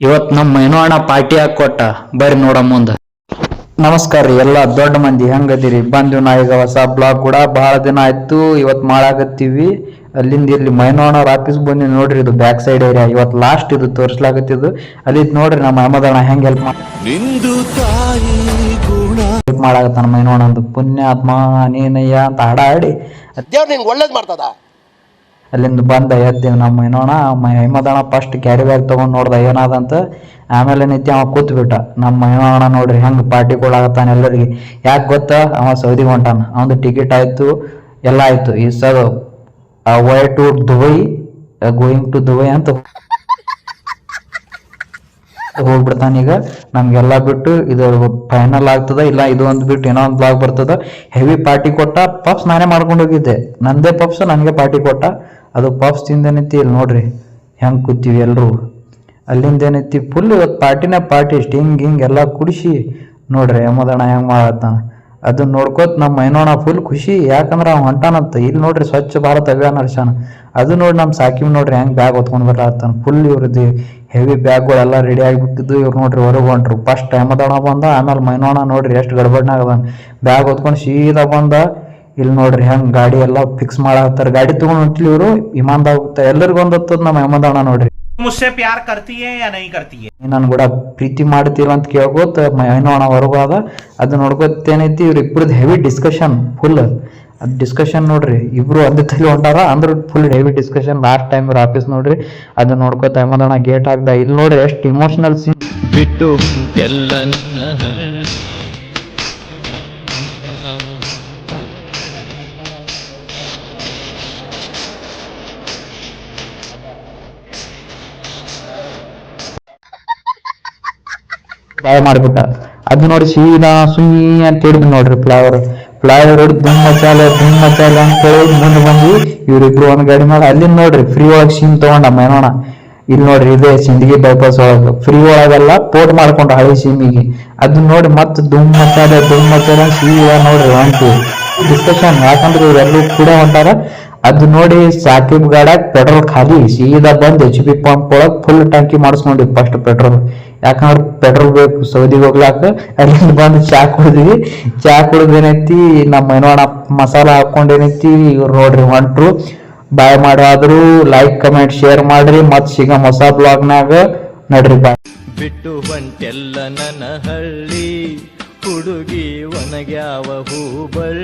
ಇವತ್ ನಮ್ಮ ಏನೋಣ ಪಾರ್ಟಿ ಹಾಕೊಟ್ಟ ಬರ್ರಿ ನೋಡ ಮುಂದ. ನಮಸ್ಕಾರ ರೀ ಎಲ್ಲಾ ದೊಡ್ಡ ಮಂದಿ, ಹೆಂಗದಿರಿ? ಬಂದಿವ್ ನಾ ಈಗ ಹೊಸ ಬ್ಲಾಗ್ ಕೂಡ. ಬಹಳ ದಿನ ಆಯ್ತು, ಇವತ್ ಮಾಡಾಕತ್ತೀವಿ. ಅಲ್ಲಿಂದ ಇಲ್ಲಿ ಮೈನೋಣ ಆಫೀಸ್ ಬಂದಿ ನೋಡ್ರಿ. ಇದು ಬ್ಯಾಕ್ ಸೈಡ್ ಏರಿಯಾ. ಇವತ್ ಲಾಸ್ಟ್ ಇದು ತೋರ್ಸ್ಲಾಕತ್ತಿದ್ದು. ಅಲ್ಲಿ ನೋಡ್ರಿ ನಮ್ಮ ಅಹಮದಣ್ಣ ಹೆಂಗ್ ಹೆಲ್ಪ್ ಮಾಡಾಕತ್ತಾನ. ಮೈನೋಣ ಅಂತ ಪುಣ್ಯಾತ್ಮ ನೀನಯ್ಯ ಅಂತ ಹಾಡ ಆಡಿ ಒಳ್ಳೇದ್ ಮಾಡ್ತದ. ಅಲ್ಲಿಂದ ಬಂದ ಎದ್ದೇವ್ ನಮ್ಮ ಮೈನೋಣ. ಅಹಮದಣ್ಣ ಫಸ್ಟ್ ಕ್ಯಾರಿ ಬ್ಯಾಗ್ ತಗೊಂಡ್ ನೋಡ್ದ ಏನಾದಂತ. ಆಮೇಲೆ ನಿತ್ಯ ಅವ ಕೂತ್ಬಿಟ್ಟ. ನಮ್ಮ ಮೈನೋಣ ನೋಡ್ರಿ ಹೆಂಗ್ ಪಾರ್ಟಿ ಕೊಡಾಕತ್ತಾನ ಎಲ್ಲರಿಗೆ. ಯಾಕೆ ಗೊತ್ತಾ? ಅವ ಸೌದಿಗೆ ಹೊಂಟಾನ. ಅವಂದು ಟಿಕೆಟ್ ಆಯ್ತು, ಎಲ್ಲ ಆಯ್ತು. ಈ sir why to Dubai, going to Dubai ಅಂತ ಹೋಗ್ಬಿಡ್ತಾನ. ಈಗ ನಮ್ಗೆಲ್ಲಾ ಬಿಟ್ಟು ಇದು ಫೈನಲ್ ಆಗ್ತದ ಇಲ್ಲ ಇದು ಒಂದು ಬಿಟ್ಟು ಏನೋ ಒಂದು ಬ್ಲಾಗ್ ಬರ್ತದ. ಹೆವಿ ಪಾರ್ಟಿ ಕೊಟ್ಟ. ಪಪ್ಸ್ ನಾನೇ ಮಾಡ್ಕೊಂಡು ಹೋಗಿದ್ದೆ. ನಂದೇ ಪಪ್ಸ್ ನನಗೆ ಪಾರ್ಟಿ ಕೊಟ್ಟ. ಅದು ಪಪ್ಸ್ ತಿಂದೇನೈತಿ. ಇಲ್ಲಿ ನೋಡ್ರಿ ಹೆಂಗ್ ಕೂತೀವಿ ಎಲ್ರು. ಅಲ್ಲಿಂದ ಏನೈತಿ ಫುಲ್ ಇವತ್ತು ಪಾರ್ಟಿನ ಪಾರ್ಟಿ. ಸ್ಟಿಂಗ್ ಹಿಂಗ್ ಎಲ್ಲ ಕುಡಿಸಿ ನೋಡ್ರಿ ಅಹಮದಣ್ಣ ಹೆಂಗ್ ಮಾಡತ್ತಾನ. ಅದನ್ನ ನೋಡ್ಕೋತ ನಮ್ಮ ಮೈನೋಣ ಫುಲ್ ಖುಷಿ. ಯಾಕಂದ್ರೆ ಅವ್ ಹೊಂಟಾನಂತ. ಇಲ್ಲಿ ನೋಡ್ರಿ ಸ್ವಚ್ಛ ಭಾರತ್ ಅಭಿಯಾನ ನಡ್ಸ್ಯಾನ. ಅದು ನೋಡಿ ನಮ್ಮ ಸಾಕಿಮ್ ನೋಡ್ರಿ ಹೆಂಗ್ ಬ್ಯಾಗ್ ಹೊತ್ಕೊಂಡ್ ಬರತ್ತಾನ. ಫುಲ್ ಇವ್ರದ್ದು ಹೆವಿ ಬ್ಯಾಗ್ಗಳೆಲ್ಲ ರೆಡಿ ಆಗಿಬಿಟ್ಟಿದ್ದು. ಇವ್ರು ನೋಡ್ರಿ ಹೊರಗೆ ಹೊಂಟ್ರು. ಫಸ್ಟ್ ಅಹಮದಣ್ಣ ಬಂದ, ಆಮೇಲೆ ಮೈನೋಣ ನೋಡ್ರಿ ಎಷ್ಟು ಗಡ್ಬಡ್ನಾಗ ಅದಾನ. ಬ್ಯಾಗ್ ಹೊತ್ಕೊಂಡು ಸೀದಾ ಬಂದ. ಇಲ್ಲಿ ನೋಡ್ರಿ ಹೆಂಗ್ ಗಾಡಿ ಎಲ್ಲ ಫಿಕ್ಸ್ ಮಾಡತ್ತಾರ. ಗಾಡಿ ತಗೊಂಡ್ ಹೊಂಟಿಲಿ ಇವರು ವಿಮಾನದಾಗ. ಎಲ್ಲರಿಗೂ ಒಂದತ್ತದ ನಮ್ಮ ಅಹಮದಣ್ಣ ನೋಡ್ರಿ. मुझसे प्यार करती है या नहीं करती है? ನನ್ ಕೂಡ ಪ್ರೀತಿ ಮಾಡ್ತೀರ ಅಂತ ಕೇಳ್ಕೋತ ಮೈನೋಣ ಹೊರಗೋದ. ಅದು ನೋಡ್ಕೋತೇನೈತಿ ಇವ್ರ ಇಬ್ಬರದ್ದು ಹೆವಿ ಡಿಸ್ಕಷನ್ ಫುಲ್. ಅದ್ ಡಿಸ್ಕಷನ್ ನೋಡ್ರಿ ಇಬ್ರು ಒಂದೇ ತಲೆ ಹೊಂಟಾರ. ಅಂದ್ರೆ full heavy discussion. Last time ಇವ್ರ ಆಫೀಸ್ ನೋಡ್ರಿ. ಅದು ನೋಡ್ಕೋತ ಅಹಮದಣ್ಣ ಗೇಟ್ ಹಾಕ್ದ. ಇಲ್ಲಿ ನೋಡ್ರಿ ಎಷ್ಟು ಇಮೋಷನಲ್ ಸೀನ್ ಬಿಟ್ಟು ಎಲ್ಲ ಬಾಯ್ ಮಾಡ್ಬಿಟ್ಟ. ಅದು ನೋಡಿ ಸೀದಾ ಸುಯಿ ಅಂತ ಹೇಳಿದ್ ನೋಡ್ರಿ. ಫ್ಲೈಓವರ್ ಹೊಡಿ ಧೂಮ್ ಮಚಾಲೆ ಅಂತ ಹೇಳಿ ಮುಂದೆ ಬಂದ್ವಿ. ಇವ್ರಿಬ್ರು ಒಂದ್ ಗಾಡಿ ಮಾಡಿ ಅಲ್ಲಿಂದ ನೋಡ್ರಿ ಫ್ರೀ ಒಳಗ್ ಸೀನ್ ತಗೊಂಡ ಮೈನೋಣ. ಇಲ್ಲಿ ನೋಡ್ರಿ ಇದೆ ಸಿಂದಗಿ ಬೈಪಾಸ್ ಒಳಗ ಫ್ರೀ ಒಳಗೆಲ್ಲ ಪೋರ್ಟ್ ಮಾಡ್ಕೊಂಡ ಹಳಿ ಸೀಮಿಗೆ. ಅದನ್ನ ನೋಡಿ ಮತ್ತೆ ಧೂಮ್ ಮಚಾಲೆ ಸೀದಾ ನೋಡ್ರಿ ಹೊಂಟು ಡಿಸ್ಕಷನ್. ಯಾಕಂದ್ರೆ ಇವ್ರೆಲ್ಲೂ ಕೂಡ ಹೊಂಟಾರ. ಅದು ನೋಡಿ ಸಾಕಿಬ್ ಗಾಡ್ಯಾಗ ಪೆಟ್ರೋಲ್ ಖಾಲಿ. ಸೀದಾ ಬಂದ್ HP ಪಂಪ್ ಒಳಗ್ ಫುಲ್ ಟ್ಯಾಂಕಿ ಮಾಡಿಸ್ಕೊಂಡ್ವಿ ಫಸ್ಟ್ ಪೆಟ್ರೋಲ್. ಯಾಕಂದ್ರೆ ಪೆಟ್ರೋಲ್ ಬೇಕು ಸೌದಿಗೆ ಹೋಗ್ಲಾಕ. ಅಲ್ಲಿಂದ ಬಂದು ಚಾ ಕುಡಿದ್ವಿ. ಚಾ ಕುಡಿದೇನೈತಿ ನಮ್ಮ ಮೈನೋಣ ಮಸಾಲ ಹಾಕೊಂಡೇನೈತಿ. ಇವ್ರು ನೋಡ್ರಿ ಹೊಂಟ್ರು. ಬಾಯ್ ಮಾಡಾದ್ರು ಲೈಕ್ ಕಮೆಂಟ್ ಶೇರ್ ಮಾಡ್ರಿ. ಮತ್ ಸಿಗ ಹೊಸ ಬ್ಲಾಗ್ನಾಗ ನಡ್ರಿ. ಬಾಯ್. ಬಿಟ್ಟು ಹೊಂಟೆಲ್ಲ ನನ್ನ ಹಳ್ಳಿ ಹುಡುಗಿ ಒಣಗ್ಯಾವ ಹೂಬಳ್ಳಿ.